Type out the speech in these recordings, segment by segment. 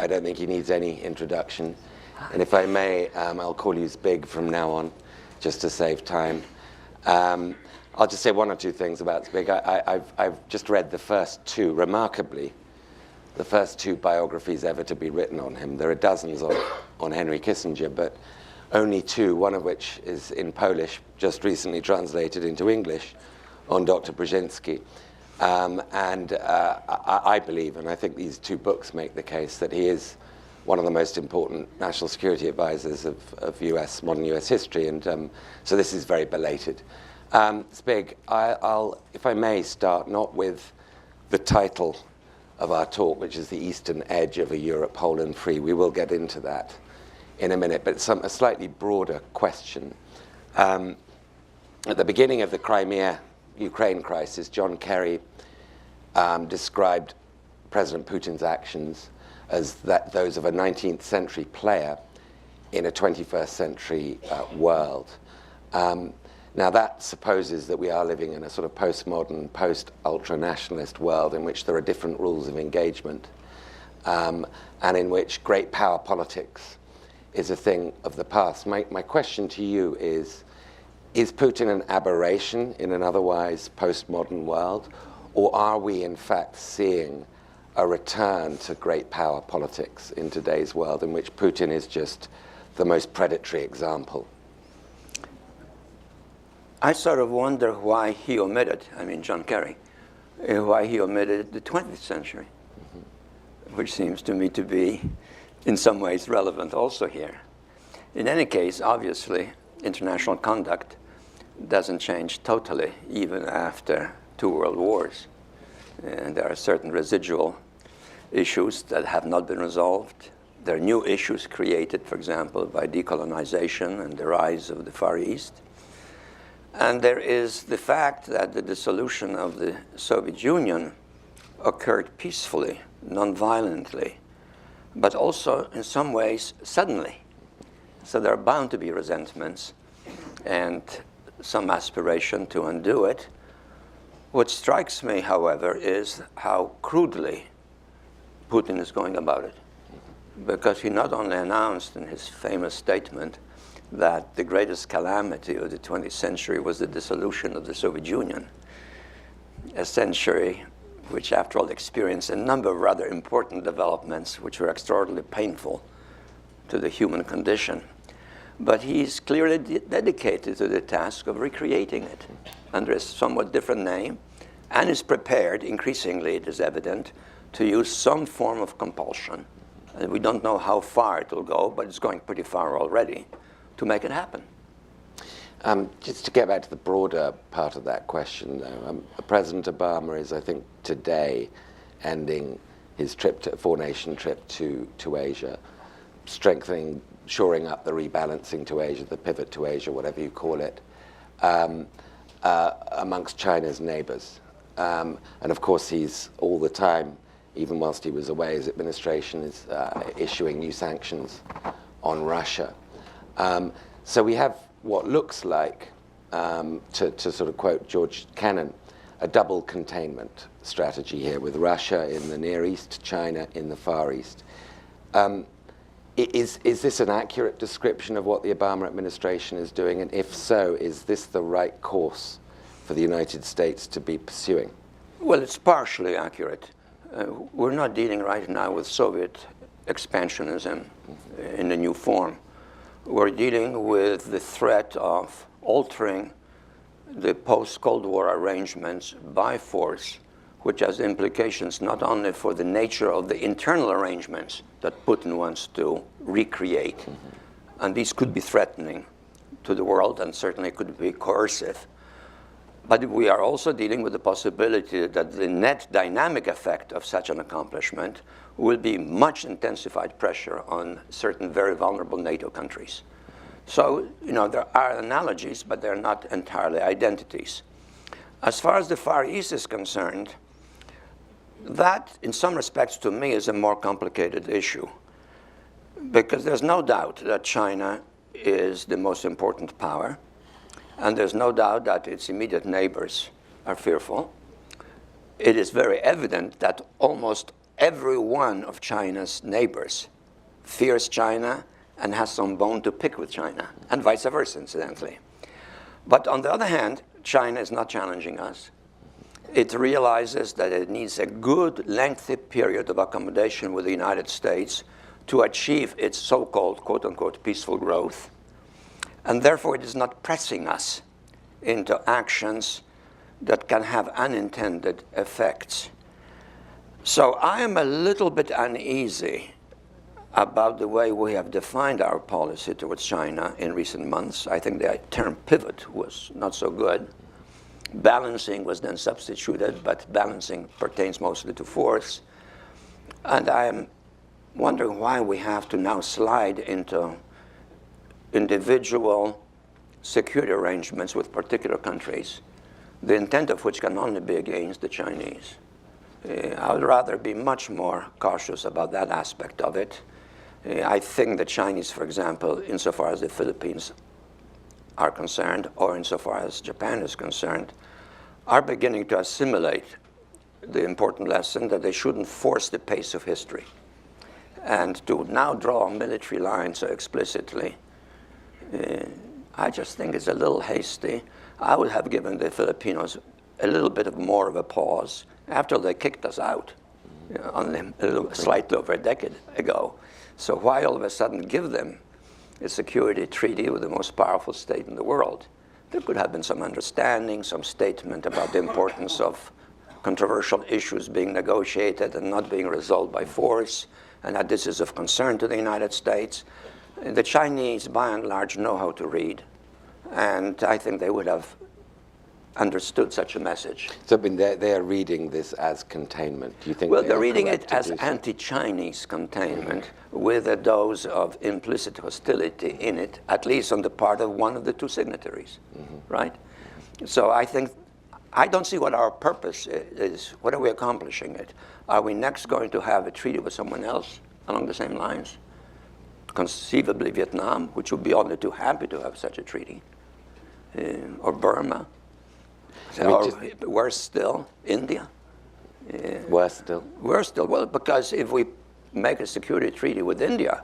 I don't think he needs any introduction. And if I may, I'll call you Zbig from now on, just to save time. I'll just say one or two things about Zbig. I've just read the first two, remarkably, the first two biographies ever to be written on him. There are dozens on Henry Kissinger, but only two, one of which is in Polish, just recently translated into English, on Dr. Brzezinski. I believe, and I think these two books make the case, that he is one of the most important national security advisors of modern US history, and so this is very belated. Zbig, I'll, if I may, start not with the title of our talk, which is The Eastern Edge of a Europe Whole and Free. We will get into that in a minute, but a slightly broader question. At the beginning of the Crimea-Ukraine crisis, John Kerry described President Putin's actions as those of a 19th century player in a 21st century world. Now that supposes that we are living in a sort of postmodern, post-ultra-nationalist world in which there are different rules of engagement, and in which great power politics is a thing of the past. My question to you is Putin an aberration in an otherwise postmodern world, or are we in fact seeing a return to great power politics in today's world in which Putin is just the most predatory example? I sort of wonder why he omitted, I mean John Kerry, why he omitted the 20th century, which seems to me to be in some ways relevant also here. In any case, obviously, international conduct doesn't change totally even after 2 world wars. And there are certain residual issues that have not been resolved. There are new issues created, for example, by decolonization and the rise of the Far East. And there is the fact that the dissolution of the Soviet Union occurred peacefully, non-violently, but also in some ways suddenly. So there are bound to be resentments and some aspiration to undo it. What strikes me, however, is how crudely Putin is going about it. Because he not only announced in his famous statement that the greatest calamity of the 20th century was the dissolution of the Soviet Union, a century which, after all, experienced a number of rather important developments which were extraordinarily painful to the human condition. But he's clearly dedicated to the task of recreating it under a somewhat different name, and is prepared, increasingly it is evident, to use some form of compulsion. And we don't know how far it will go, but it's going pretty far already, to make it happen. Just to get back to the broader part of that question, President Obama is, I think, today ending his four-nation trip to Asia, strengthening, shoring up the rebalancing to Asia, the pivot to Asia, whatever you call it, amongst China's neighbors. And of course, he's all the time, even whilst he was away, his administration is issuing new sanctions on Russia. So we have what looks like, to sort of quote George Kennan, a double containment strategy here with Russia in the Near East, China in the Far East. Is this an accurate description of what the Obama administration is doing? And if so, is this the right course for the United States to be pursuing? Well, it's partially accurate. We're not dealing right now with Soviet expansionism in a new form. We're dealing with the threat of altering the post-Cold War arrangements by force, which has implications not only for the nature of the internal arrangements that Putin wants to recreate, and these could be threatening to the world and certainly could be coercive, but we are also dealing with the possibility that the net dynamic effect of such an accomplishment will be much intensified pressure on certain very vulnerable NATO countries. So, there are analogies, but they're not entirely identities. As far as the Far East is concerned, that, in some respects, to me, is a more complicated issue, because there's no doubt that China is the most important power, and there's no doubt that its immediate neighbors are fearful. It is very evident that almost every one of China's neighbors fears China and has some bone to pick with China, and vice versa, incidentally. But on the other hand, China is not challenging us. It realizes that it needs a good, lengthy period of accommodation with the United States to achieve its so-called, quote-unquote, peaceful growth. And therefore, it is not pressing us into actions that can have unintended effects. So I am a little bit uneasy about the way we have defined our policy towards China in recent months. I think the term pivot was not so good. Balancing was then substituted, but balancing pertains mostly to force. And I am wondering why we have to now slide into individual security arrangements with particular countries, the intent of which can only be against the Chinese. I would rather be much more cautious about that aspect of it. I think the Chinese, for example, insofar as the Philippines are concerned, or insofar as Japan is concerned, are beginning to assimilate the important lesson that they shouldn't force the pace of history. And to now draw military lines so explicitly, I just think it's a little hasty. I would have given the Filipinos a little bit more of a pause after they kicked us out slightly over a decade ago. So why all of a sudden give them a security treaty with the most powerful state in the world? There could have been some understanding, some statement about the importance of controversial issues being negotiated and not being resolved by force, and that this is of concern to the United States. The Chinese, by and large, know how to read, and I think they would have understood such a message. So, I mean, they are reading this as containment. Do you think? Well, they're reading it as anti-Chinese containment with a dose of implicit hostility in it, at least on the part of one of the two signatories, right? So I think, I don't see what our purpose is. What are we accomplishing it? Are we next going to have a treaty with someone else along the same lines? Conceivably Vietnam, which would be only too happy to have such a treaty, or Burma. Or worse still, India. Worse still? Worse still. Well, because if we make a security treaty with India,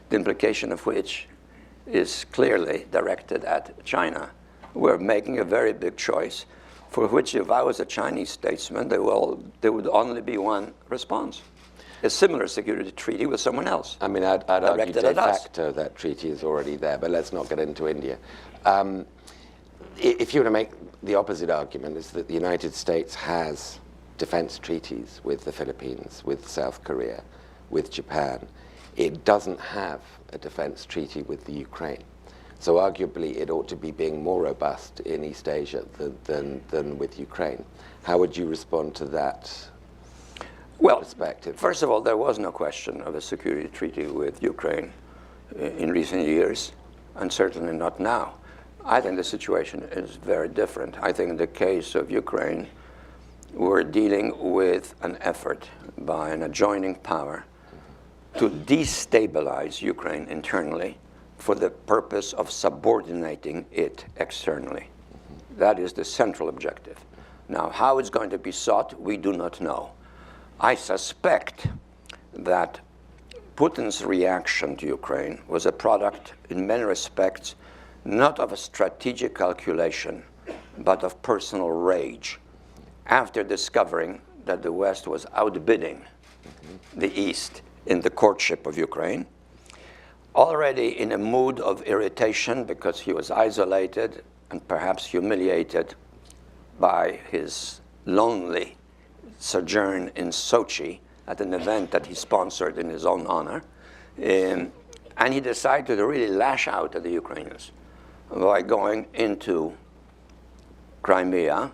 the implication of which is clearly directed at China, we're making a very big choice, for which if I was a Chinese statesman, there would only be one response. A similar security treaty with someone else. I mean, I'd argue de facto that treaty is already there, but let's not get into India. If you were to make the opposite argument, is that the United States has defense treaties with the Philippines, with South Korea, with Japan. It doesn't have a defense treaty with the Ukraine. So arguably, it ought to be being more robust in East Asia than with Ukraine. How would you respond to that perspective? First of all, there was no question of a security treaty with Ukraine in recent years, and certainly not now. I think the situation is very different. I think in the case of Ukraine, we're dealing with an effort by an adjoining power to destabilize Ukraine internally for the purpose of subordinating it externally. That is the central objective. Now, how it's going to be sought, we do not know. I suspect that Putin's reaction to Ukraine was a product, in many respects, not of a strategic calculation, but of personal rage, after discovering that the West was outbidding the East in the courtship of Ukraine, already in a mood of irritation because he was isolated and perhaps humiliated by his lonely sojourn in Sochi at an event that he sponsored in his own honor. And he decided to really lash out at the Ukrainians by going into Crimea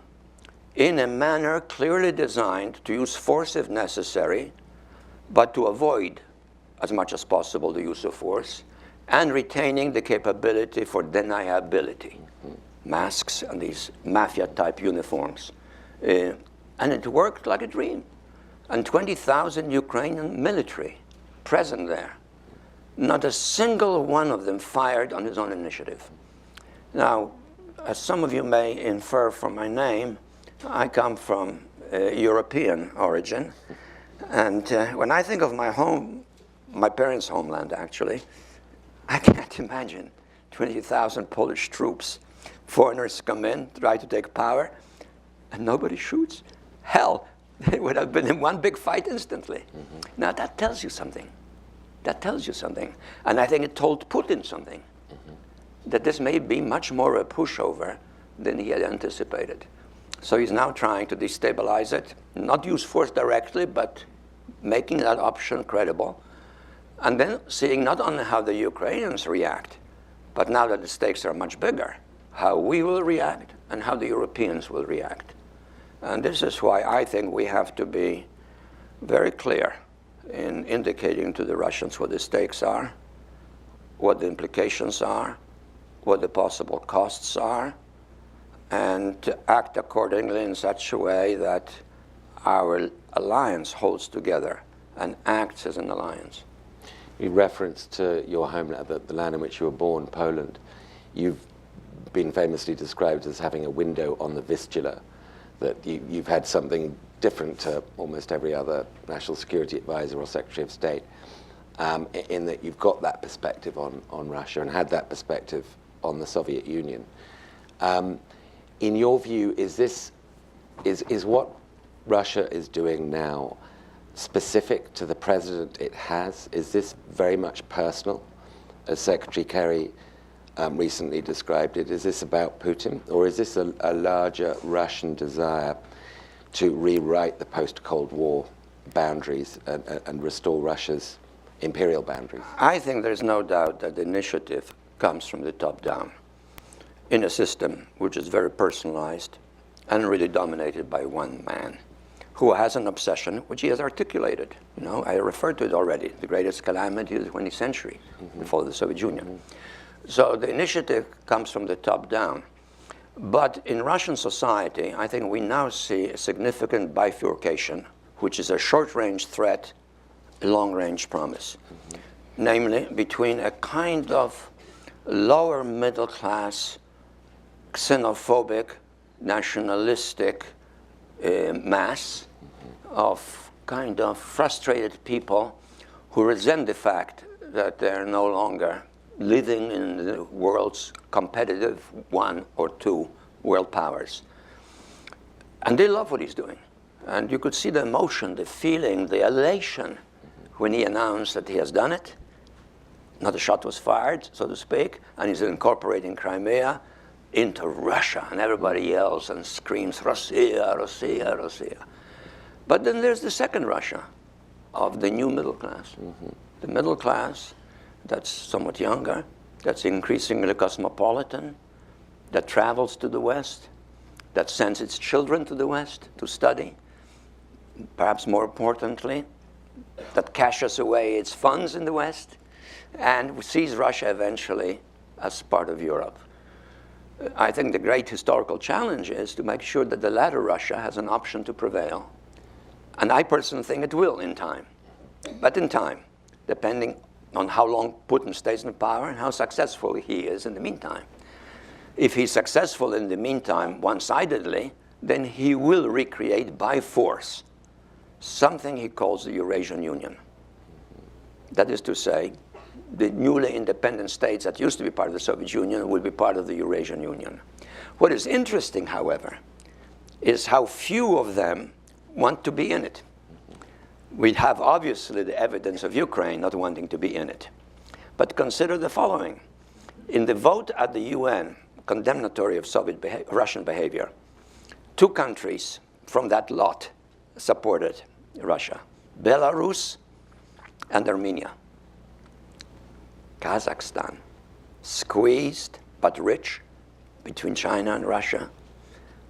in a manner clearly designed to use force if necessary, but to avoid as much as possible the use of force, and retaining the capability for deniability. Masks and these mafia-type uniforms. And it worked like a dream. And 20,000 Ukrainian military present there. Not a single one of them fired on his own initiative. Now, as some of you may infer from my name, I come from European origin. And when I think of my home, my parents' homeland actually, I can't imagine 20,000 Polish troops. Foreigners come in, try to take power, and nobody shoots. Hell, they would have been in one big fight instantly. Now that tells you something. That tells you something. And I think it told Putin something. That this may be much more a pushover than he had anticipated. So he's now trying to destabilize it, not use force directly, but making that option credible. And then seeing not only how the Ukrainians react, but now that the stakes are much bigger, how we will react and how the Europeans will react. And this is why I think we have to be very clear in indicating to the Russians what the stakes are, what the implications are, what the possible costs are, and to act accordingly in such a way that our alliance holds together and acts as an alliance. You referenced to your homeland, the land in which you were born, Poland. You've been famously described as having a window on the Vistula, that you've had something different to almost every other national security advisor or secretary of state, in that you've got that perspective on Russia and had that perspective on the Soviet Union. In your view, is what Russia is doing now specific to the president it has? Is this very much personal, as Secretary Kerry recently described it? Is this about Putin, or is this a larger Russian desire to rewrite the post-Cold War boundaries and restore Russia's imperial boundaries? I think there's no doubt that the initiative comes from the top down in a system which is very personalized and really dominated by one man who has an obsession which he has articulated. You know, I referred to it already, the greatest calamity of the 20th century, the fall of the Soviet Union. So the initiative comes from the top down. But in Russian society, I think we now see a significant bifurcation, which is a short-range threat, a long-range promise. Namely, between a kind of lower middle-class, xenophobic, nationalistic mass of kind of frustrated people who resent the fact that they're no longer living in the world's competitive one or two world powers. And they love what he's doing. And you could see the emotion, the feeling, the elation when he announced that he has done it. Not a shot was fired, so to speak, and he's incorporating Crimea into Russia. And everybody yells and screams, Russia, Russia, Russia. But then there's the second Russia of the new middle class. The middle class that's somewhat younger, that's increasingly cosmopolitan, that travels to the West, that sends its children to the West to study, perhaps more importantly, that cashes away its funds in the West, and sees Russia eventually as part of Europe. I think the great historical challenge is to make sure that the latter Russia has an option to prevail. And I personally think it will in time. But in time, depending on how long Putin stays in power and how successful he is in the meantime. If he's successful in the meantime one-sidedly, then he will recreate by force something he calls the Eurasian Union. That is to say, the newly independent states that used to be part of the Soviet Union will be part of the Eurasian Union. What is interesting, however, is how few of them want to be in it. We have obviously the evidence of Ukraine not wanting to be in it. But consider the following. In the vote at the UN, condemnatory of Russian behavior, 2 countries from that lot supported Russia: Belarus and Armenia. Kazakhstan, squeezed but rich between China and Russia.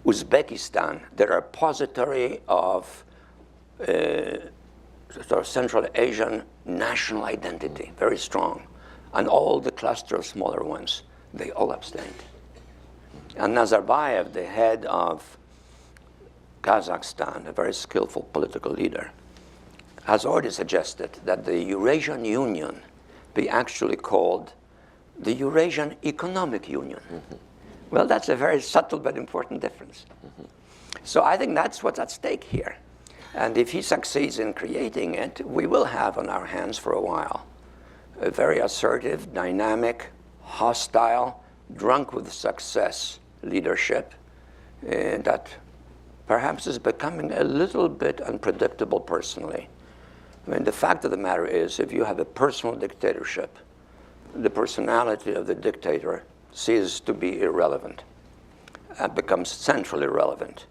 Uzbekistan, the repository of sort of Central Asian national identity, very strong. And all the cluster of smaller ones, they all abstained. And Nazarbayev, the head of Kazakhstan, a very skillful political leader, has already suggested that the Eurasian Union be actually called the Eurasian Economic Union. Well, that's a very subtle but important difference. So I think that's what's at stake here. And if he succeeds in creating it, we will have on our hands for a while a very assertive, dynamic, hostile, drunk with success leadership that perhaps is becoming a little bit unpredictable personally. I mean, the fact of the matter is, if you have a personal dictatorship, the personality of the dictator ceases to be irrelevant and becomes centrally irrelevant.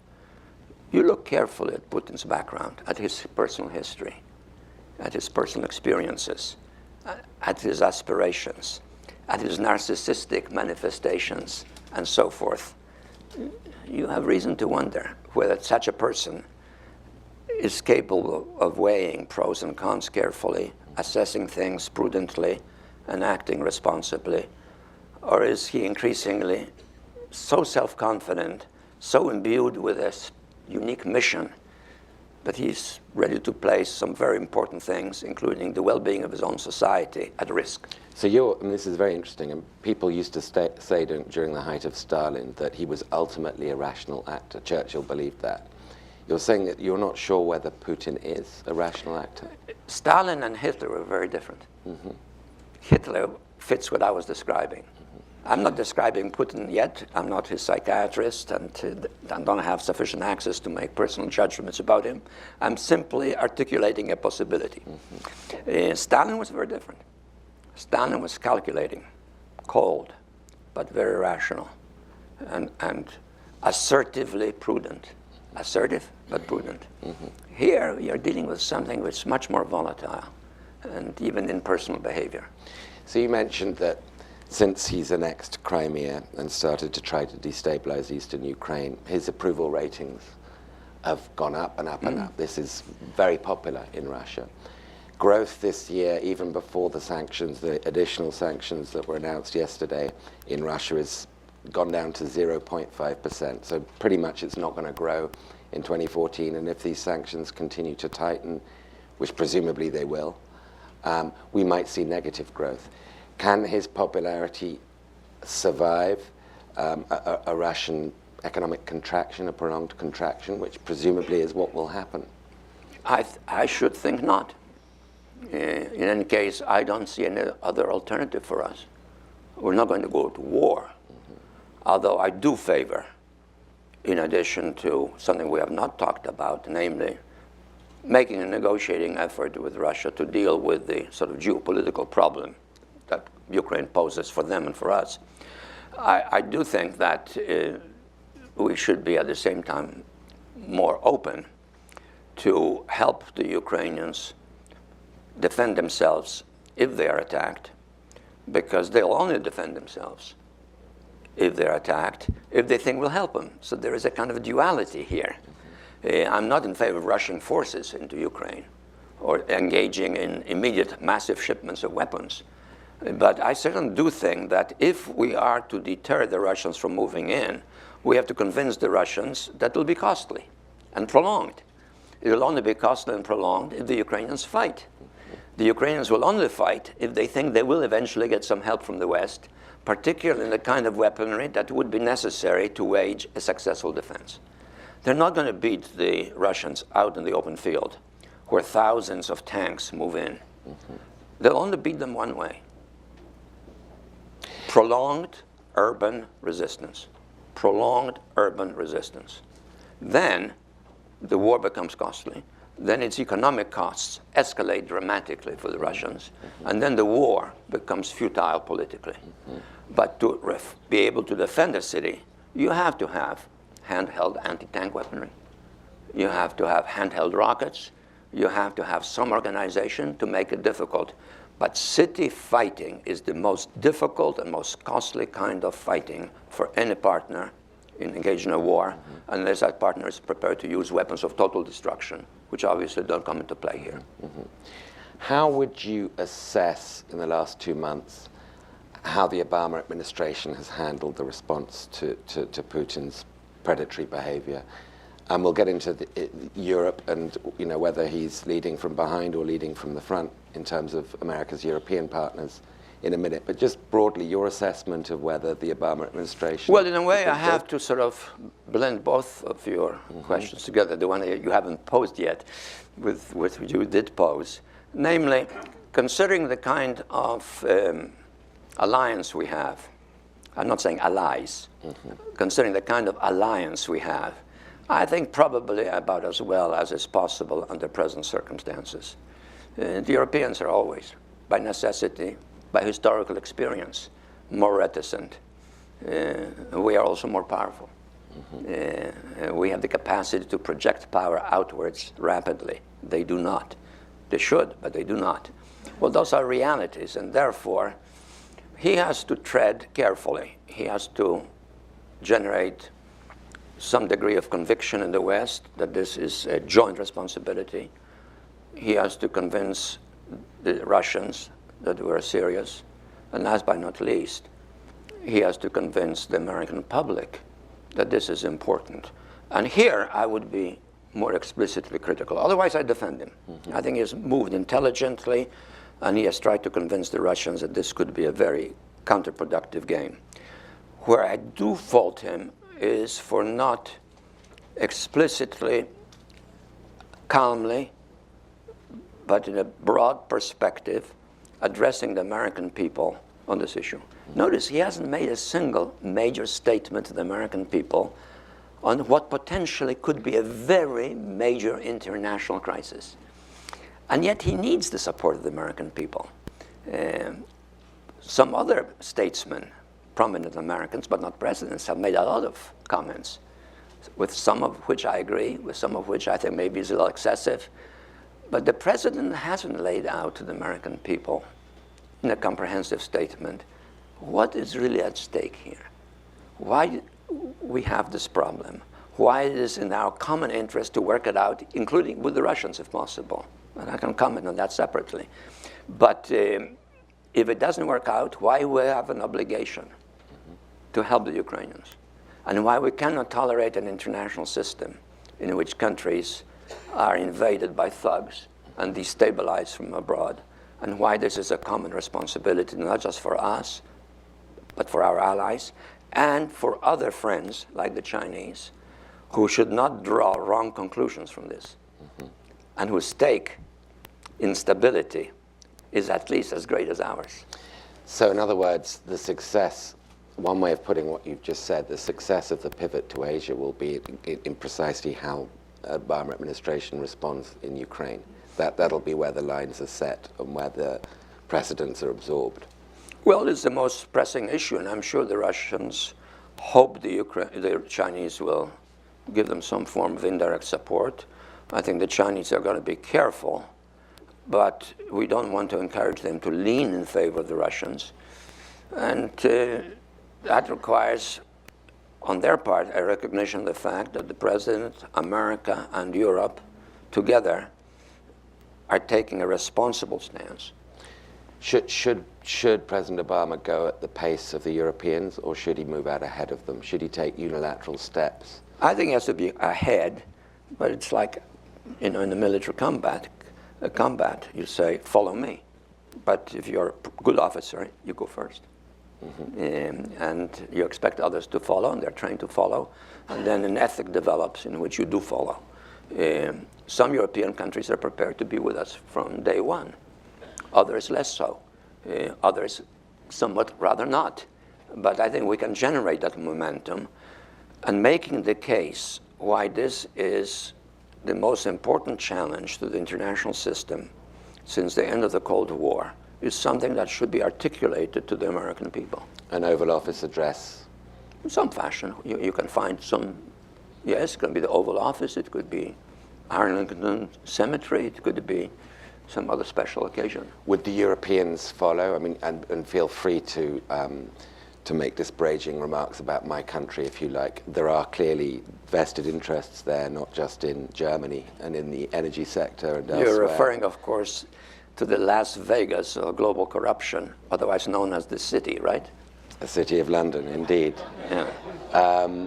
You look carefully at Putin's background, at his personal history, at his personal experiences, at his aspirations, at his narcissistic manifestations, and so forth. You have reason to wonder whether such a person is capable of weighing pros and cons carefully, assessing things prudently, and acting responsibly, or is he increasingly so self-confident, so imbued with this unique mission that he's ready to place some very important things, including the well-being of his own society, at risk? So and this is very interesting, and people used to say during the height of Stalin that he was ultimately a rational actor. Churchill believed that. You're saying that you're not sure whether Putin is a rational actor? Stalin and Hitler were very different. Mm-hmm. Hitler fits what I was describing. I'm not describing Putin yet. I'm not his psychiatrist, and I don't have sufficient access to make personal judgments about him. I'm simply articulating a possibility. Mm-hmm. Stalin was very different. Stalin was calculating, cold, but very rational, and assertively prudent. Assertive, but prudent. Mm-hmm. Here, you're dealing with something which is much more volatile, and even in personal behavior. So you mentioned that since he's annexed Crimea and started to try to destabilize eastern Ukraine, his approval ratings have gone up and up and up. This is very popular in Russia. Growth this year, even before the sanctions, the additional sanctions that were announced yesterday in Russia, has gone down to 0.5%. So pretty much it's not going to grow in 2014. And if these sanctions continue to tighten, which presumably they will, we might see negative growth. Can his popularity survive a Russian economic contraction, a prolonged contraction, which presumably is what will happen? I should think not. In any case, I don't see any other alternative for us. We're not going to go to war. Although I do favor, in addition to something we have not talked about, namely making a negotiating effort with Russia to deal with the sort of geopolitical problem that Ukraine poses for them and for us, I do think that we should be at the same time more open to help the Ukrainians defend themselves if they are attacked, because they'll only defend themselves if they're attacked, if they think we'll help them. So there is a kind of a duality here. I'm not in favor of rushing forces into Ukraine or engaging in immediate massive shipments of weapons. But I certainly do think that if we are to deter the Russians from moving in, we have to convince the Russians that it will be costly and prolonged. It will only be costly and prolonged if the Ukrainians fight. The Ukrainians will only fight if they think they will eventually get some help from the West, particularly in the kind of weaponry that would be necessary to wage a successful defense. They're not going to beat the Russians out in the open field, where thousands of tanks move in. Mm-hmm. They'll only beat them one way: prolonged urban resistance. Prolonged urban resistance. Then the war becomes costly. Then its economic costs escalate dramatically for the Russians. Mm-hmm. And then the war becomes futile politically. Mm-hmm. But to be able to defend a city, you have to have handheld anti-tank weaponry. You have to have handheld rockets. You have to have some organization to make it difficult. But city fighting is the most difficult and most costly kind of fighting for any partner engaged in a war, mm-hmm. unless that partner is prepared to use weapons of total destruction, which obviously don't come into play here. Mm-hmm. How would you assess in the last 2 months how the Obama administration has handled the response to Putin's predatory behavior? And we'll get into Europe and whether he's leading from behind or leading from the front in terms of America's European partners in a minute. But just broadly, your assessment of whether the Obama administration... Well, in a way, I have to sort of blend both of your questions together, the one that you haven't posed yet with what you did pose. Namely, considering the kind of alliance we have, I'm not saying allies, considering the kind of alliance we have, I think probably about as well as is possible under present circumstances. The Europeans are always, by necessity, by historical experience, more reticent. We are also more powerful. We have the capacity to project power outwards rapidly. They do not. They should, but they do not. Well, those are realities, and therefore, he has to tread carefully. He has to generate some degree of conviction in the West that this is a joint responsibility. He has to convince the Russians that we're serious. And last but not least, he has to convince the American public that this is important. And here I would be more explicitly critical. Otherwise, I defend him. I think he has moved intelligently, and he has tried to convince the Russians that this could be a very counterproductive game. Where I do fault him is for not explicitly, calmly, but in a broad perspective, addressing the American people on this issue. Notice he hasn't made a single major statement to the American people on what potentially could be a very major international crisis. And yet he needs the support of the American people. Some other statesmen, prominent Americans, but not presidents, have made a lot of comments, with some of which I agree, with some of which I think maybe is a little excessive. But the president hasn't laid out to the American people in a comprehensive statement what is really at stake here, why we have this problem, why it is in our common interest to work it out, including with the Russians if possible. And I can comment on that separately. But if it doesn't work out, why we have an obligation to help the Ukrainians, and why we cannot tolerate an international system in which countries are invaded by thugs and destabilized from abroad, and why this is a common responsibility, not just for us, but for our allies, and for other friends like the Chinese, who should not draw wrong conclusions from this, and whose stake in stability is at least as great as ours. So in other words, the success, one way of putting what you've just said, the success of the pivot to Asia will be in precisely how the Obama administration responds in Ukraine. That'll be where the lines are set and where the precedents are absorbed. Well, it's the most pressing issue, and I'm sure the Russians hope the Chinese will give them some form of indirect support. I think the Chinese are going to be careful, but we don't want to encourage them to lean in favor of the Russians. And that requires, on their part, a recognition of the fact that the President, America, and Europe together are taking a responsible stance. Should President Obama go at the pace of the Europeans, or should he move out ahead of them? Should he take unilateral steps? I think he has to be ahead, but it's like, in the military combat, you say, follow me. But if you're a good officer, you go first. And you expect others to follow, and they're trained to follow. And then an ethic develops in which you do follow. Some European countries are prepared to be with us from day one. Others less so. Others somewhat rather not. But I think we can generate that momentum. And making the case why this is the most important challenge to the international system since the end of the Cold War is something that should be articulated to the American people. An Oval Office address? In some fashion. You can find some, yes, it can be the Oval Office, it could be Arlington Cemetery, it could be some other special occasion. Would the Europeans follow? I mean, and feel free to make disparaging remarks about my country, if you like. There are clearly vested interests there, not just in Germany and in the energy sector and elsewhere. You're referring, of course, to the Las Vegas of global corruption, otherwise known as the city, right? The City of London, indeed. Yeah.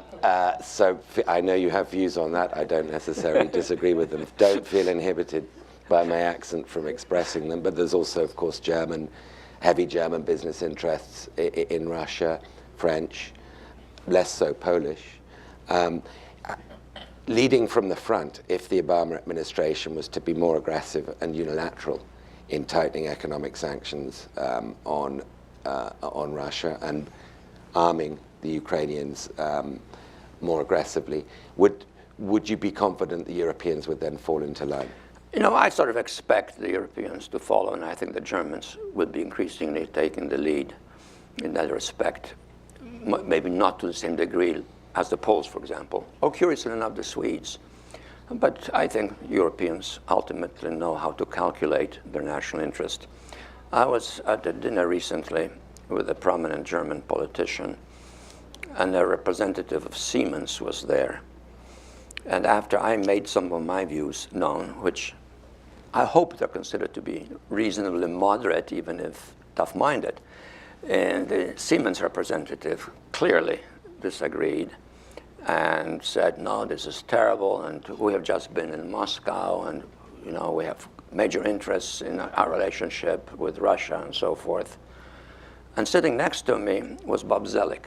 So I know you have views on that. I don't necessarily disagree with them. Don't feel inhibited by my accent from expressing them. But there's also, of course, German heavy German business interests in Russia, French, less so Polish. Leading from the front, if the Obama administration was to be more aggressive and unilateral in tightening economic sanctions on Russia and arming the Ukrainians more aggressively, would you be confident the Europeans would then fall into line? You know, I sort of expect the Europeans to follow, and I think the Germans would be increasingly taking the lead in that respect. Maybe not to the same degree as the Poles, for example, or curiously enough, the Swedes. But I think Europeans ultimately know how to calculate their national interest. I was at a dinner recently with a prominent German politician, and a representative of Siemens was there. And after I made some of my views known, which I hope they're considered to be reasonably moderate, even if tough-minded, and the Siemens representative clearly disagreed and said, no, this is terrible, and we have just been in Moscow, and you know, we have major interests in our relationship with Russia and so forth. And sitting next to me was Bob Zoellick.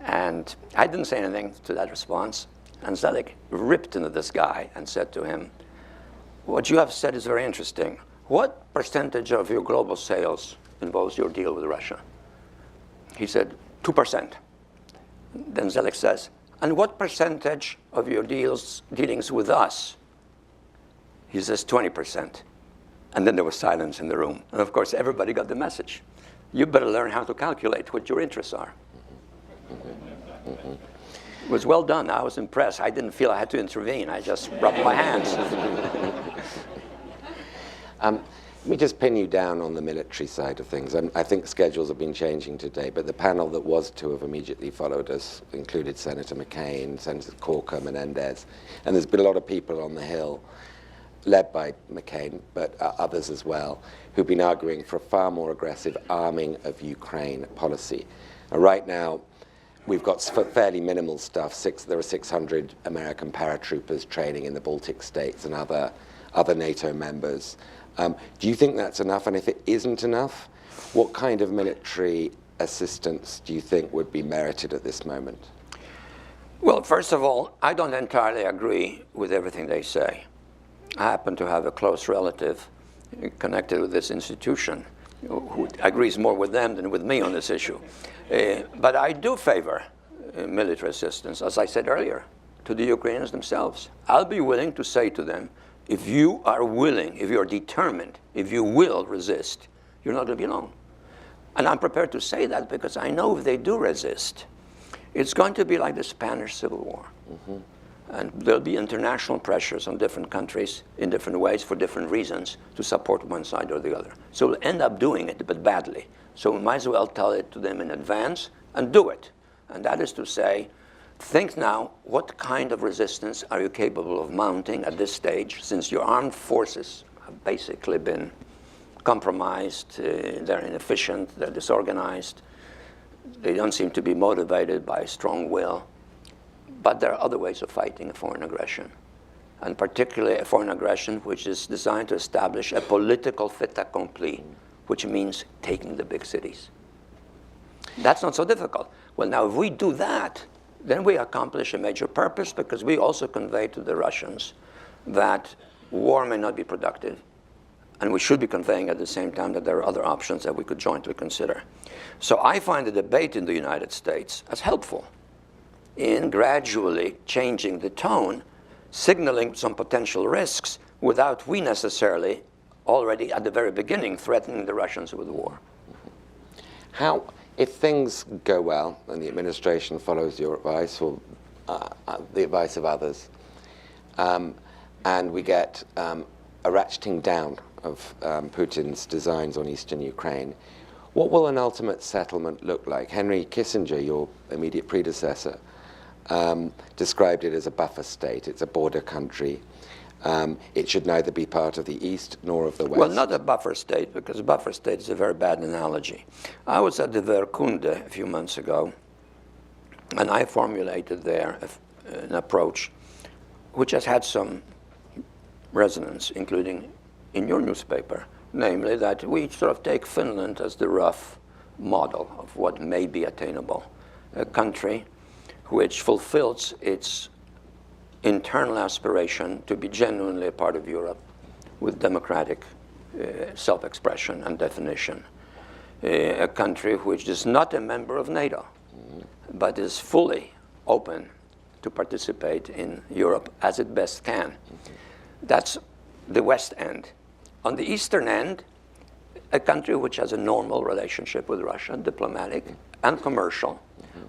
And I didn't say anything to that response. And Zoellick ripped into this guy and said to him, what you have said is very interesting. What percentage of your global sales involves your deal with Russia? He said, 2%. Then Zoellick says, and what percentage of your dealings with us? He says, 20%. And then there was silence in the room. And of course, everybody got the message. You better learn how to calculate what your interests are. It was well done. I was impressed. I didn't feel I had to intervene. I just rubbed my hands. Let me just pin you down on the military side of things. I think schedules have been changing today, but the panel that was to have immediately followed us included Senator McCain, Senator Corker, Menendez, and there's been a lot of people on the Hill, led by McCain, but others as well, who've been arguing for a far more aggressive arming of Ukraine policy. Right now, we've got fairly minimal stuff. There are 600 American paratroopers training in the Baltic states and other NATO members. Do you think that's enough? And if it isn't enough, what kind of military assistance do you think would be merited at this moment? Well, first of all, I don't entirely agree with everything they say. I happen to have a close relative connected with this institution who agrees more with them than with me on this issue. But I do favor military assistance, as I said earlier, to the Ukrainians themselves. I'll be willing to say to them, if you are willing, if you're determined, if you will resist, you're not going to be alone. And I'm prepared to say that because I know if they do resist, it's going to be like the Spanish Civil War. Mm-hmm. And there'll be international pressures on different countries in different ways for different reasons to support one side or the other. So we'll end up doing it, but badly. So we might as well tell it to them in advance and do it. And that is to say, think now, what kind of resistance are you capable of mounting at this stage, since your armed forces have basically been compromised, they're inefficient, they're disorganized, they don't seem to be motivated by strong will. But there are other ways of fighting a foreign aggression, and particularly a foreign aggression which is designed to establish a political fait accompli, which means taking the big cities. That's not so difficult. Well, now, if we do that, then we accomplish a major purpose, because we also convey to the Russians that war may not be productive, and we should be conveying at the same time that there are other options that we could jointly consider. So I find the debate in the United States as helpful in gradually changing the tone, signaling some potential risks without we necessarily already at the very beginning threatening the Russians with war. How, if things go well and the administration follows your advice or the advice of others, and we get a ratcheting down of Putin's designs on eastern Ukraine, what will an ultimate settlement look like? Henry Kissinger, your immediate predecessor, described it as a buffer state. It's a border country. It should neither be part of the East nor of the West. Well, not a buffer state, because a buffer state is a very bad analogy. I was at the Wehrkunde a few months ago, and I formulated there an approach which has had some resonance, including in your newspaper, namely that we sort of take Finland as the rough model of what may be attainable. A country which fulfills its internal aspiration to be genuinely a part of Europe with democratic self-expression and definition. A country which is not a member of NATO, but is fully open to participate in Europe as it best can. That's the West end. On the Eastern end, a country which has a normal relationship with Russia, diplomatic and commercial,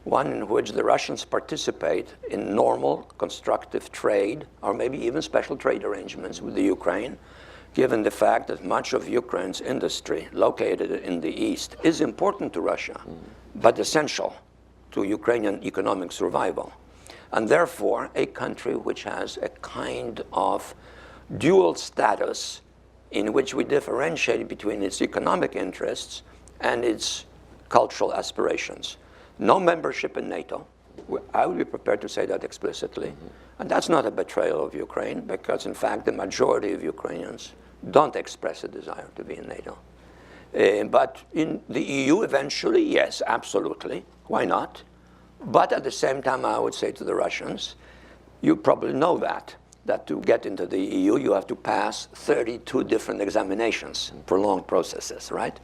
one in which the Russians participate in normal, constructive trade, or maybe even special trade arrangements with the Ukraine, given the fact that much of Ukraine's industry located in the East is important to Russia, but essential to Ukrainian economic survival. And therefore, a country which has a kind of dual status in which we differentiate between its economic interests and its cultural aspirations. No membership in NATO. I would be prepared to say that explicitly. And that's not a betrayal of Ukraine, because in fact the majority of Ukrainians don't express a desire to be in NATO. But in the EU eventually, yes, absolutely. Why not? But at the same time, I would say to the Russians, you probably know that to get into the EU, you have to pass 32 different examinations, prolonged processes, right?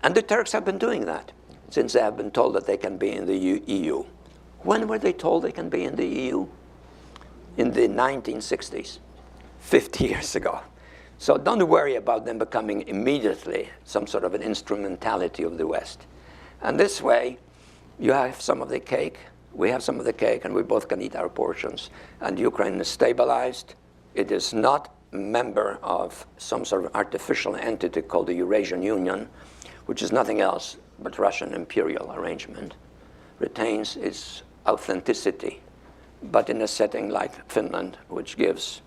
And the Turks have been doing that since they have been told that they can be in the EU. When were they told they can be in the EU? In the 1960s, 50 years ago. So don't worry about them becoming immediately some sort of an instrumentality of the West. And this way, you have some of the cake, we have some of the cake, and we both can eat our portions. And Ukraine is stabilized. It is not a member of some sort of artificial entity called the Eurasian Union, which is nothing else but Russian imperial arrangement. Retains its authenticity, but in a setting like Finland, which gives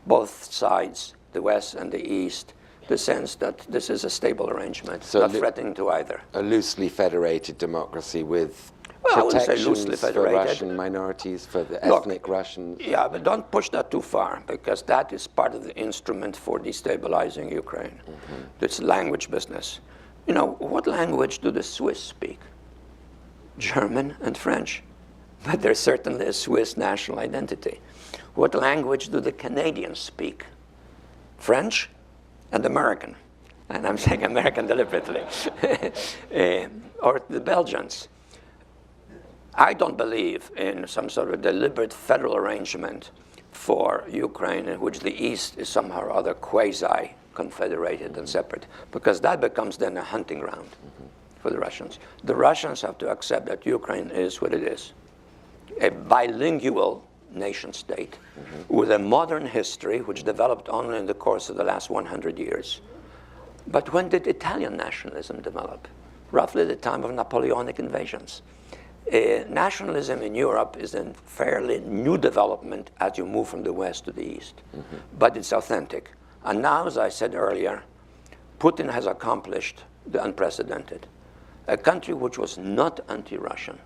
both sides, the West and the East, the sense that this is a stable arrangement, so not threatening to either. A loosely federated democracy with I wouldn't say protections loosely for federated. Russian minorities, for the ethnic Russians. Yeah, but don't push that too far, because that is part of the instrument for destabilizing Ukraine. It's language business. You know, what language do the Swiss speak? German and French. But there's certainly a Swiss national identity. What language do the Canadians speak? French and American. And I'm saying American deliberately. Or the Belgians. I don't believe in some sort of deliberate federal arrangement for Ukraine in which the East is somehow or other quasi-confederated and separate, because that becomes then a hunting ground for the Russians. The Russians have to accept that Ukraine is what it is, a bilingual nation state with a modern history which developed only in the course of the last 100 years. But when did Italian nationalism develop? Roughly the time of Napoleonic invasions. Nationalism in Europe is a fairly new development as you move from the West to the East, but it's authentic. And now, as I said earlier, Putin has accomplished the unprecedented. A country which was not anti-Russian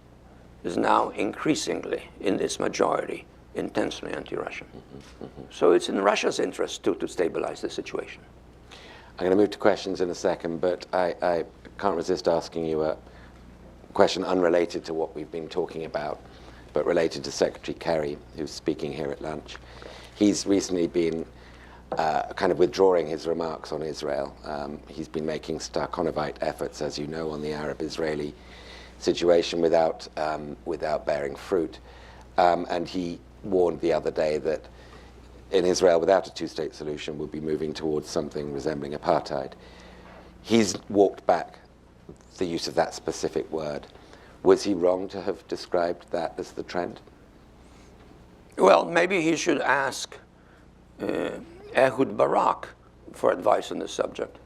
is now increasingly, in its majority, intensely anti-Russian. So it's in Russia's interest to stabilize the situation. I'm going to move to questions in a second, but I can't resist asking you a question unrelated to what we've been talking about, but related to Secretary Kerry, who's speaking here at lunch. He's recently been kind of withdrawing his remarks on Israel. He's been making Starkonovite efforts, as you know, on the Arab-Israeli situation without bearing fruit. And he warned the other day that in Israel, without a two-state solution, would be moving towards something resembling apartheid. He's walked back the use of that specific word. Was he wrong to have described that as the trend? Well, maybe he should ask Ehud Barak for advice on this subject.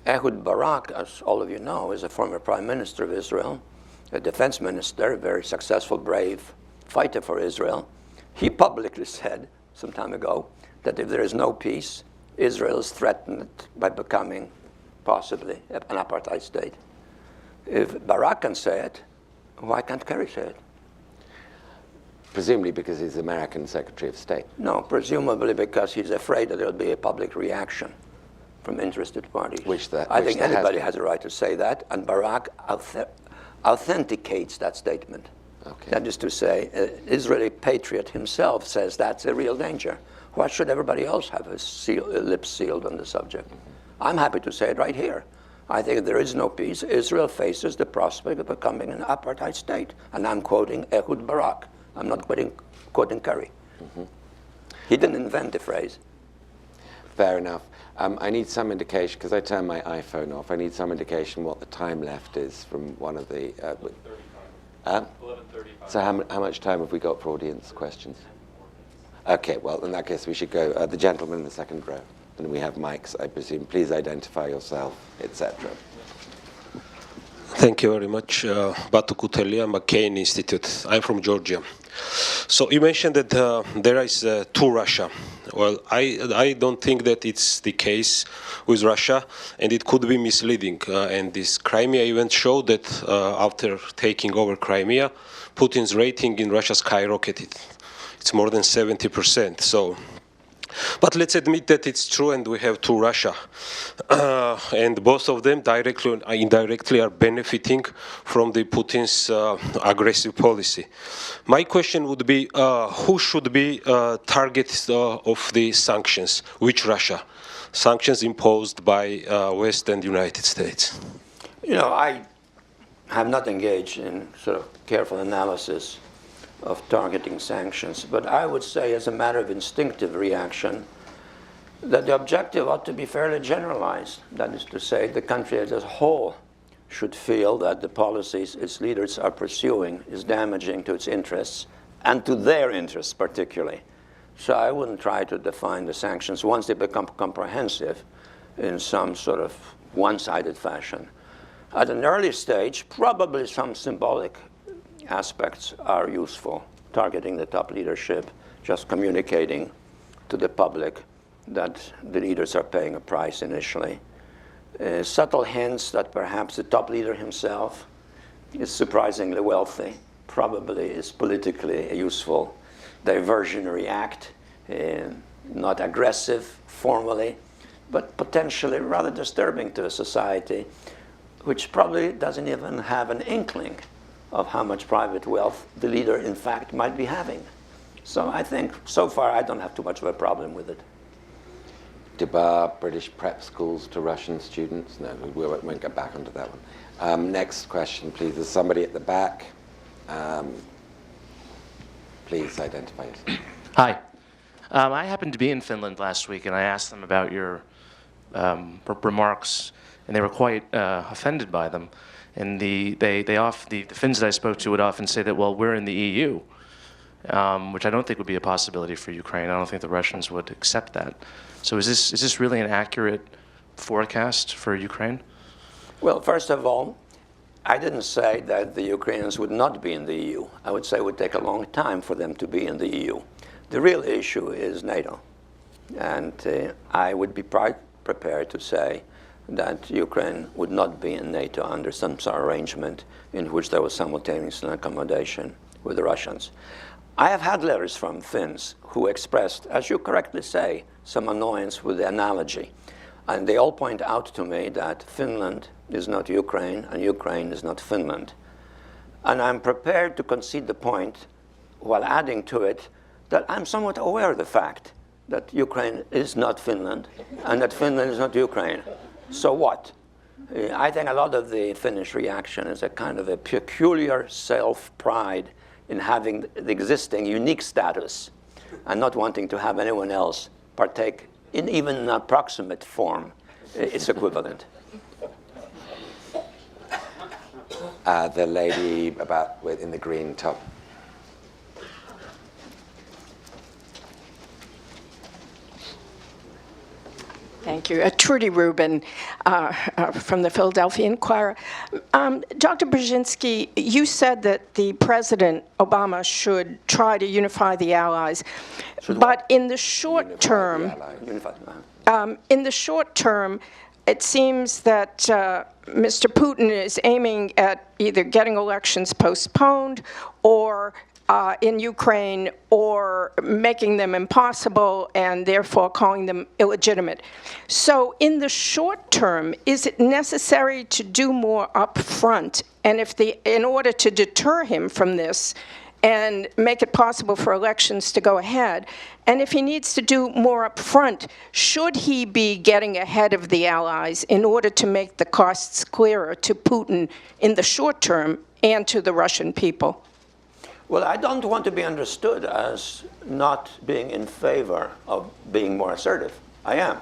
Ehud Barak, as all of you know, is a former prime minister of Israel, a defense minister, a very successful, brave fighter for Israel. He publicly said some time ago that if there is no peace, Israel is threatened by becoming possibly an apartheid state. If Barak can say it, why can't Kerry say it? Presumably because he's American Secretary of State. No, presumably because he's afraid that there'll be a public reaction from interested parties. I think anybody has a right to say that, and Barak authenticates that statement. Okay. That is to say, an Israeli patriot himself says that's a real danger. Why should everybody else have his lips sealed on the subject? I'm happy to say it right here. I think if there is no peace, Israel faces the prospect of becoming an apartheid state. And I'm quoting Ehud Barak. I'm not quoting Kerry. He didn't invent the phrase. Fair enough. I need some indication, because I turned my iPhone off, I need some indication what the time left is from one of the... 11:35. So how much time have we got for audience questions? Okay, well, in that case, we should go. The gentleman in the second row. And we have mics, I presume. Please identify yourself, etc. Thank you very much. Batu Kutelia, McCain Institute. I'm from Georgia. So you mentioned that there is two Russia. Well, I don't think that it's the case with Russia, and it could be misleading. And this Crimea event showed that after taking over Crimea, Putin's rating in Russia skyrocketed. It's more than 70%. So, but let's admit that it's true, and we have two Russia, and both of them directly or indirectly are benefiting from the Putin's aggressive policy. My question would be, who should be targets of the sanctions? Which Russia? Sanctions imposed by West and United States. You know, I have not engaged in sort of careful analysis of targeting sanctions, but I would say as a matter of instinctive reaction that the objective ought to be fairly generalized. That is to say, the country as a whole should feel that the policies its leaders are pursuing is damaging to its interests, and to their interests particularly. So I wouldn't try to define the sanctions once they become comprehensive in some sort of one-sided fashion. At an early stage, probably some symbolic aspects are useful, targeting the top leadership, just communicating to the public that the leaders are paying a price initially. Subtle hints that perhaps the top leader himself is surprisingly wealthy, probably is politically a useful diversionary act, not aggressive formally, but potentially rather disturbing to a society which probably doesn't even have an inkling of how much private wealth the leader, in fact, might be having. So I think, so far, I don't have too much of a problem with it. Debar British prep schools to Russian students? No, we won't get back onto that one. Next question, please. There's somebody at the back. Please identify yourself. Hi. I happened to be in Finland last week, and I asked them about your remarks, and they were quite offended by them. And the Finns that I spoke to would often say that, well, we're in the EU, which I don't think would be a possibility for Ukraine. I don't think the Russians would accept that. So is this really an accurate forecast for Ukraine? Well, first of all, I didn't say that the Ukrainians would not be in the EU. I would say it would take a long time for them to be in the EU. The real issue is NATO. And I would be prepared to say that Ukraine would not be in NATO under some sort of arrangement in which there was simultaneous accommodation with the Russians. I have had letters from Finns who expressed, as you correctly say, some annoyance with the analogy. And they all point out to me that Finland is not Ukraine and Ukraine is not Finland. And I'm prepared to concede the point while adding to it that I'm somewhat aware of the fact that Ukraine is not Finland and that Finland is not Ukraine. So what? I think a lot of the Finnish reaction is a kind of a peculiar self-pride in having the existing unique status and not wanting to have anyone else partake in even an approximate form its equivalent. The lady in the green top. Thank you. Trudy Rubin from the Philadelphia Inquirer. Dr. Brzezinski, you said that the President Obama should try to unify the allies, but in the short term, it seems that Mr. Putin is aiming at either getting elections postponed or in Ukraine or making them impossible and therefore calling them illegitimate. So in the short term, is it necessary to do more up front? And in order to deter him from this and make it possible for elections to go ahead, and if he needs to do more up front, should he be getting ahead of the allies in order to make the costs clearer to Putin in the short term and to the Russian people? Well, I don't want to be understood as not being in favor of being more assertive. I am.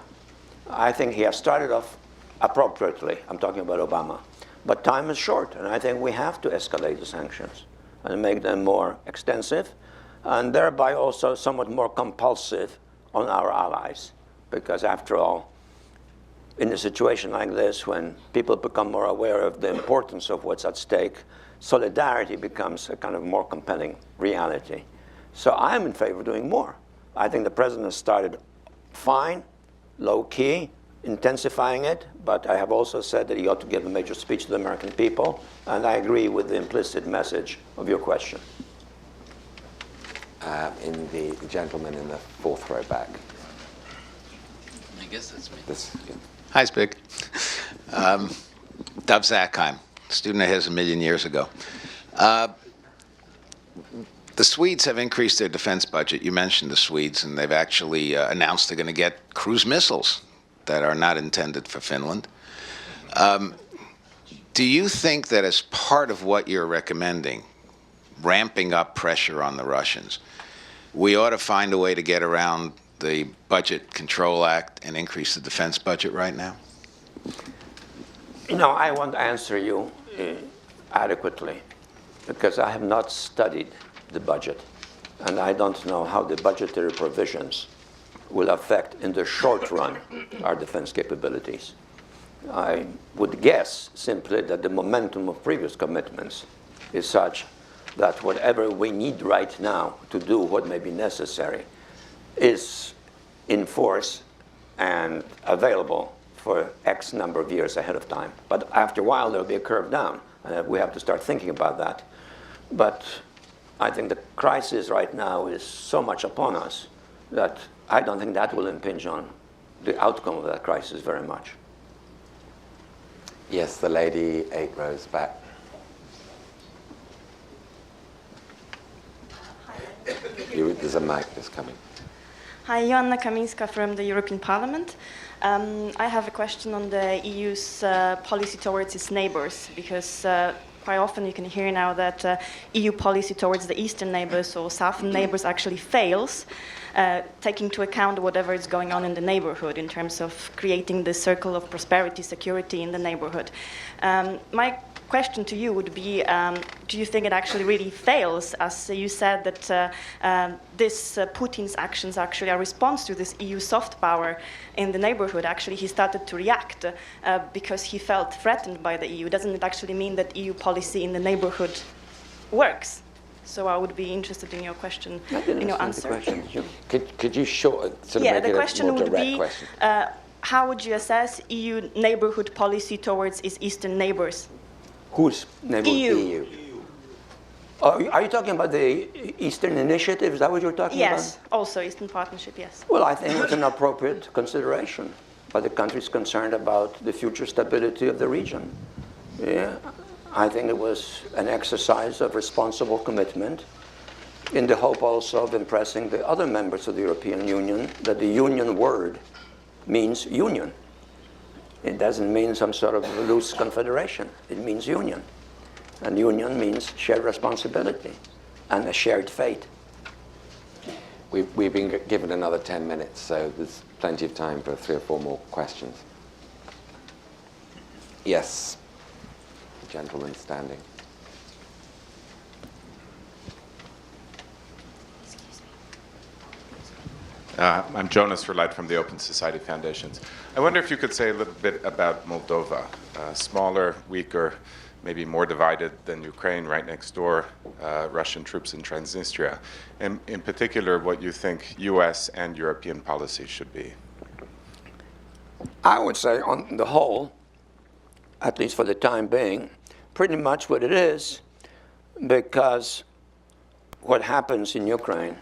I think he has started off appropriately. I'm talking about Obama. But time is short, and I think we have to escalate the sanctions and make them more extensive, and thereby also somewhat more compulsive on our allies. Because after all, in a situation like this, when people become more aware of the importance of what's at stake, solidarity becomes a kind of more compelling reality. So I'm in favor of doing more. I think the president has started fine, low-key, intensifying it, but I have also said that he ought to give a major speech to the American people, and I agree with the implicit message of your question. In the gentleman in the fourth row back. I guess that's me. Yeah. Hi, Zbig. Dov Zakheim, student of his a million years ago. The Swedes have increased their defense budget. You mentioned the Swedes, and they've actually announced they're going to get cruise missiles that are not intended for Finland. Do you think that as part of what you're recommending, ramping up pressure on the Russians, we ought to find a way to get around the Budget Control Act and increase the defense budget right now? You know, I won't answer you adequately because I have not studied the budget, and I don't know how the budgetary provisions will affect in the short run our defense capabilities. I would guess simply that the momentum of previous commitments is such that whatever we need right now to do what may be necessary is in force and available for X number of years ahead of time. But after a while, there'll be a curve down, and we have to start thinking about that. But I think the crisis right now is so much upon us that I don't think that will impinge on the outcome of that crisis very much. Yes, the lady 8 rows back. There's a mic that's coming. Hi, Joanna Kaminska from the European Parliament. I have a question on the EU's policy towards its neighbours, because quite often you can hear now that EU policy towards the eastern neighbours or southern neighbours actually fails, taking into account whatever is going on in the neighbourhood in terms of creating the circle of prosperity, security in the neighbourhood. My question to you would be, do you think it actually really fails, as you said that Putin's actions actually are a response to this EU soft power in the neighborhood? Actually, he started to react because he felt threatened by the EU. Doesn't it actually mean that EU policy in the neighborhood works? So I would be interested in your question, in your answer. Could you sort of make the it question a more would direct be, question? how would you assess EU neighborhood policy towards its eastern neighbors? Whose neighborhood? EU. Are you talking about the Eastern Initiative? Is that what you're talking about? Yes, also Eastern Partnership, yes. Well, I think it's an appropriate consideration by the countries concerned about the future stability of the region. Yeah, I think it was an exercise of responsible commitment in the hope also of impressing the other members of the European Union that the union word means union. It doesn't mean some sort of loose confederation. It means union. And union means shared responsibility and a shared fate. We've been given another 10 minutes, so there's plenty of time for 3 or 4 more questions. Yes, the gentleman standing. I'm Jonas Verleit from the Open Society Foundations. I wonder if you could say a little bit about Moldova, smaller, weaker, maybe more divided than Ukraine, right next door, Russian troops in Transnistria, and in particular what you think US and European policy should be. I would say on the whole, at least for the time being, pretty much what it is, because what happens in Ukraine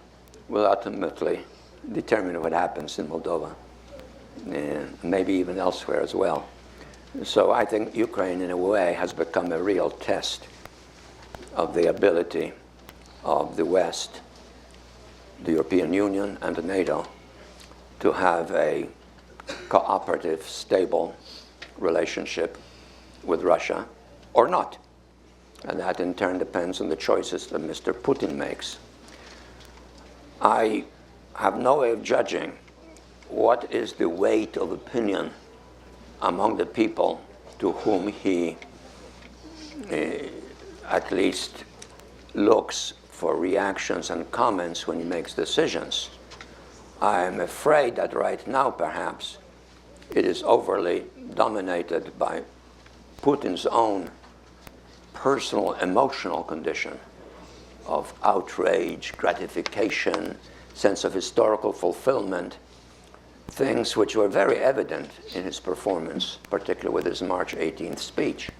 will ultimately determine what happens in Moldova, and maybe even elsewhere as well. So I think Ukraine, in a way, has become a real test of the ability of the West, the European Union, and the NATO to have a cooperative, stable relationship with Russia or not. And that, in turn, depends on the choices that Mr. Putin makes. I have no way of judging what is the weight of opinion among the people to whom he at least looks for reactions and comments when he makes decisions. I am afraid that right now, perhaps, it is overly dominated by Putin's own personal emotional condition of outrage, gratification, sense of historical fulfillment, things which were very evident in his performance, particularly with his March 18th speech.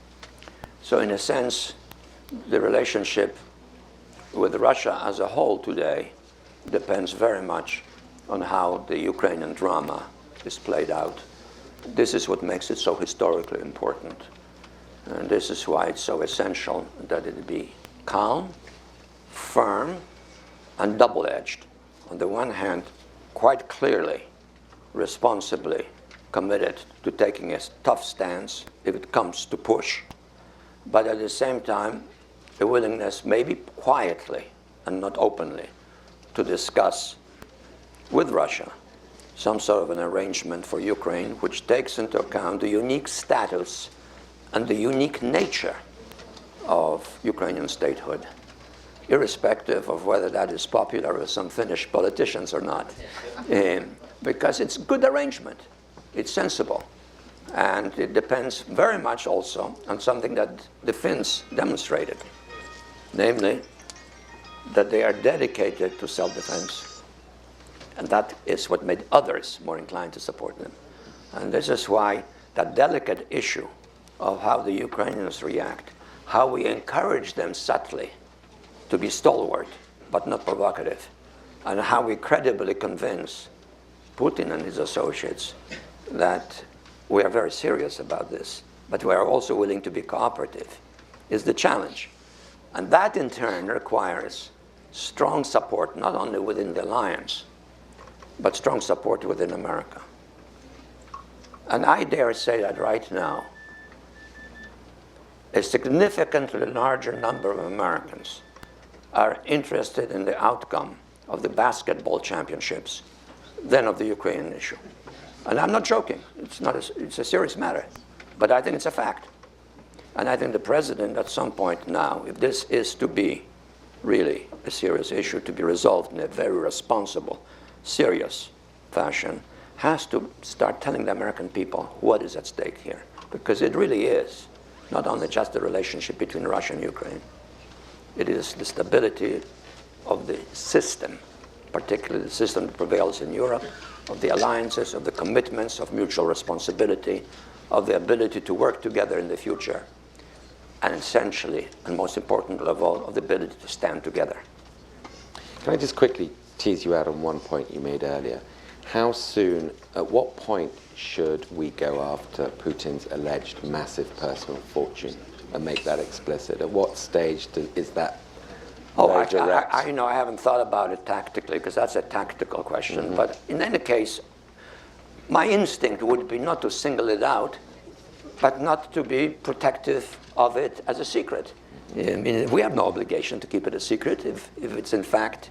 So in a sense, the relationship with Russia as a whole today depends very much on how the Ukrainian drama is played out. This is what makes it so historically important. And this is why it's so essential that it be calm, firm, and double-edged. On the one hand, quite clearly, responsibly committed to taking a tough stance if it comes to push, but at the same time, a willingness, maybe quietly and not openly, to discuss with Russia some sort of an arrangement for Ukraine which takes into account the unique status and the unique nature of Ukrainian statehood, irrespective of whether that is popular with some Finnish politicians or not. Because it's good arrangement, it's sensible, and it depends very much also on something that the Finns demonstrated, namely that they are dedicated to self-defense, and that is what made others more inclined to support them. And this is why that delicate issue of how the Ukrainians react, how we encourage them subtly to be stalwart but not provocative, and how we credibly convince Putin and his associates that we are very serious about this, but we are also willing to be cooperative, is the challenge. And that in turn requires strong support, not only within the alliance, but strong support within America. And I dare say that right now, a significantly larger number of Americans are interested in the outcome of the basketball championships than of the Ukrainian issue. And I'm not joking. It's a serious matter. But I think it's a fact. And I think the president at some point now, if this is to be really a serious issue to be resolved in a very responsible, serious fashion, has to start telling the American people what is at stake here. Because it really is not only just the relationship between Russia and Ukraine. It is the stability of the system, particularly the system that prevails in Europe, of the alliances, of the commitments, of mutual responsibility, of the ability to work together in the future, and essentially, and most importantly of all, of the ability to stand together. Can I just quickly tease you out on one point you made earlier? How soon, at what point should we go after Putin's alleged massive personal fortune and make that explicit? At what stage is that? I know I haven't thought about it tactically, because that's a tactical question. Mm-hmm. But in any case, my instinct would be not to single it out, but not to be protective of it as a secret. Mm-hmm. I mean, we have no obligation to keep it a secret if it's in fact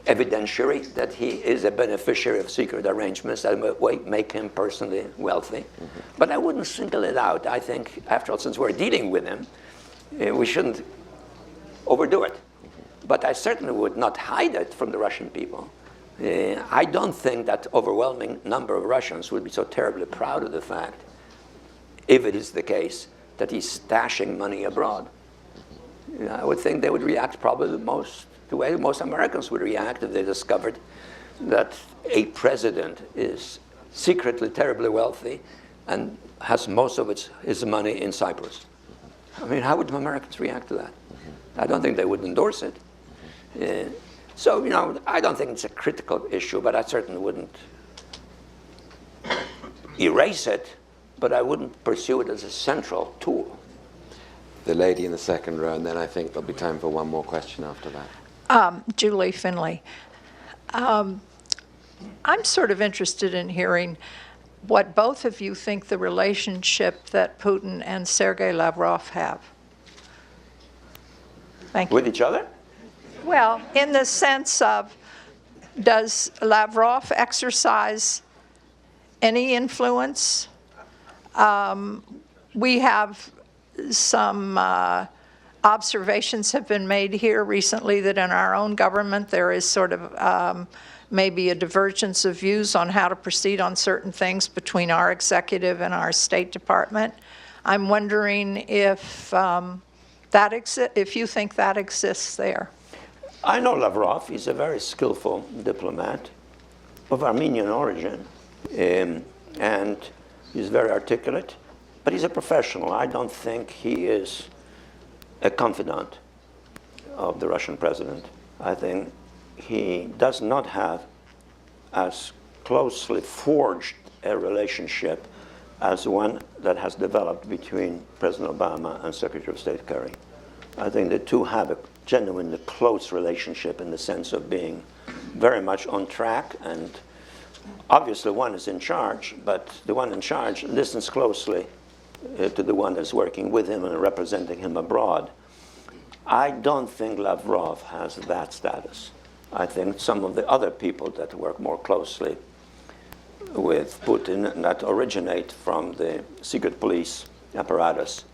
evidentiary that he is a beneficiary of secret arrangements that make him personally wealthy. Mm-hmm. But I wouldn't single it out. I think, after all, since we're dealing with him, we shouldn't overdo it. But I certainly would not hide it from the Russian people. I don't think that overwhelming number of Russians would be so terribly proud of the fact, if it is the case, that he's stashing money abroad. I would think they would react probably the way most Americans would react if they discovered that a president is secretly terribly wealthy and has most of his money in Cyprus. I mean, how would Americans react to that? I don't think they would endorse it. So, you know, I don't think it's a critical issue, but I certainly wouldn't erase it, but I wouldn't pursue it as a central tool. The lady in the second row, and then I think there'll be time for one more question after that. Julie Finley. I'm sort of interested in hearing what both of you think the relationship that Putin and Sergei Lavrov have. Thank you. With each other? Well, in the sense of, does Lavrov exercise any influence? We have some observations have been made here recently that in our own government there is sort of maybe a divergence of views on how to proceed on certain things between our executive and our State Department. I'm wondering if if you think that exists there. I know Lavrov. He's a very skillful diplomat of Armenian origin, and he's very articulate, but he's a professional. I don't think he is a confidant of the Russian president. I think he does not have as closely forged a relationship as one that has developed between President Obama and Secretary of State Kerry. I think the two have a genuinely close relationship in the sense of being very much on track, and obviously one is in charge, but the one in charge listens closely to the one that's working with him and representing him abroad. I don't think Lavrov has that status. I think some of the other people that work more closely with Putin and that originate from the secret police apparatus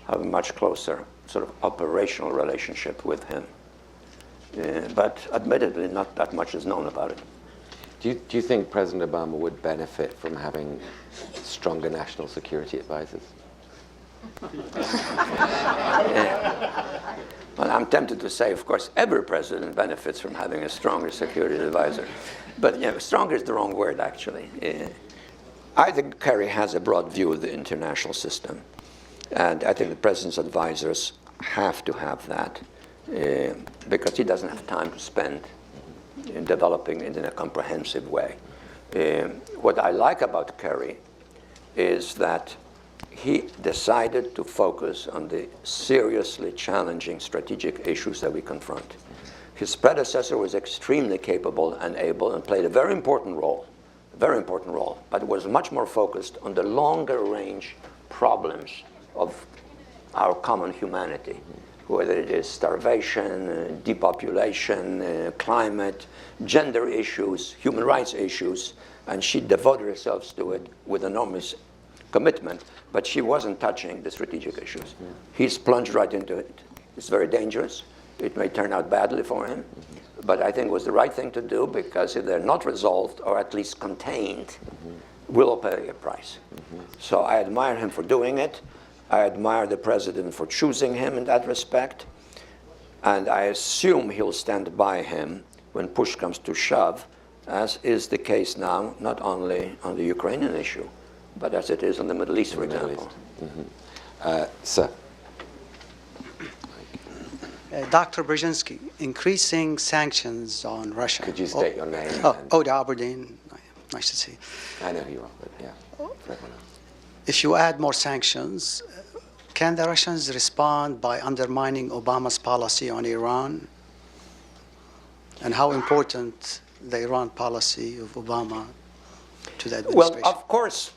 have a much closer sort of operational relationship with him. But admittedly, not that much is known about it. Do you think President Obama would benefit from having stronger national security advisors? Well, I'm tempted to say, of course, every president benefits from having a stronger security advisor. But you know, stronger is the wrong word, actually. I think Kerry has a broad view of the international system. And I think the president's advisors have to have that because he doesn't have time to spend in developing it in a comprehensive way. What I like about Kerry is that he decided to focus on the seriously challenging strategic issues that we confront. His predecessor was extremely capable and able and played a very important role, but was much more focused on the longer range problems of our common humanity, whether it is starvation, depopulation, climate, gender issues, human rights issues, and she devoted herself to it with enormous commitment, but she wasn't touching the strategic issues. He's plunged right into it. It's very dangerous. It may turn out badly for him, but I think it was the right thing to do because if they're not resolved or at least contained, we'll pay a price. So I admire him for doing it. I admire the president for choosing him in that respect, and I assume he'll stand by him when push comes to shove, as is the case now, not only on the Ukrainian issue, but as it is on the Middle East, for example. Sir. Dr. Brzezinski, increasing sanctions on Russia. Could you state your name? Ode Aberdeen. Nice to see you. I know who you are, but yeah, for everyone else. If you add more sanctions, can the Russians respond by undermining Obama's policy on Iran? And how important the Iran policy of Obama to the administration? Well, of course,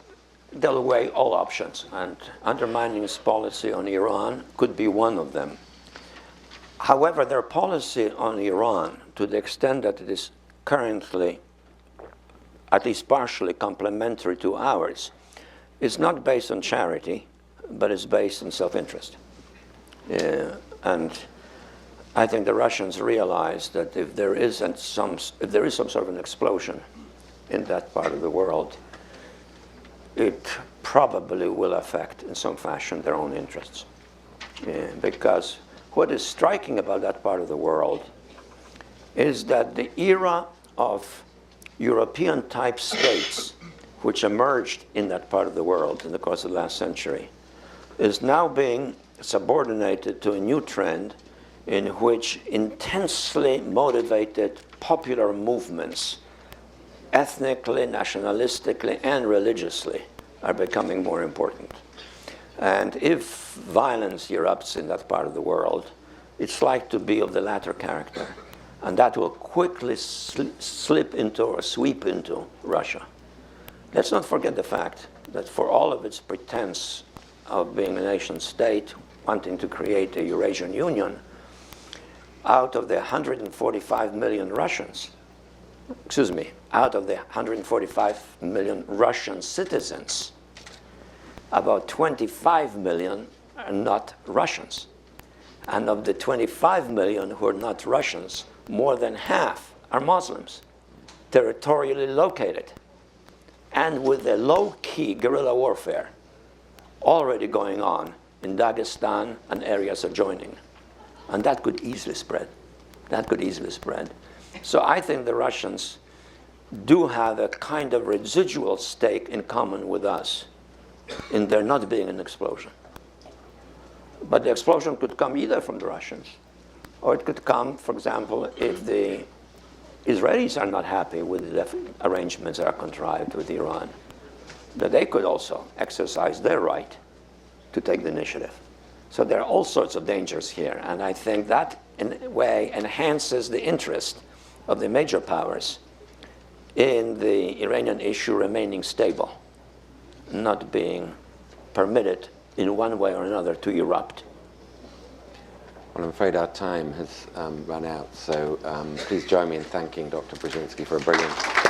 they'll weigh all options, and undermining his policy on Iran could be one of them. However, their policy on Iran, to the extent that it is currently at least partially complementary to ours, is not based on charity, but is based on self-interest. And I think the Russians realize that if there is some sort of an explosion in that part of the world, it probably will affect in some fashion their own interests. Because what is striking about that part of the world is that the era of European-type states which emerged in that part of the world in the course of the last century is now being subordinated to a new trend in which intensely motivated popular movements, ethnically, nationalistically, and religiously, are becoming more important. And if violence erupts in that part of the world, it's like to be of the latter character. And that will quickly slip into or sweep into Russia. Let's not forget the fact that for all of its pretense of being a nation state, wanting to create a Eurasian Union, out of the 145 million Russians, out of the 145 million Russian citizens, about 25 million are not Russians. And of the 25 million who are not Russians, more than half are Muslims, territorially located, and with a low-key guerrilla warfare already going on in Dagestan and areas adjoining. And that could easily spread. That could easily spread. So I think the Russians do have a kind of residual stake in common with us in there not being an explosion. But the explosion could come either from the Russians, or it could come, for example, if the Israelis are not happy with the arrangements that are contrived with Iran, that they could also exercise their right to take the initiative. So there are all sorts of dangers here, and I think that, in a way, enhances the interest of the major powers in the Iranian issue remaining stable, not being permitted in one way or another to erupt. Well, I'm afraid our time has run out, so please join me in thanking Dr. Brzezinski for a brilliant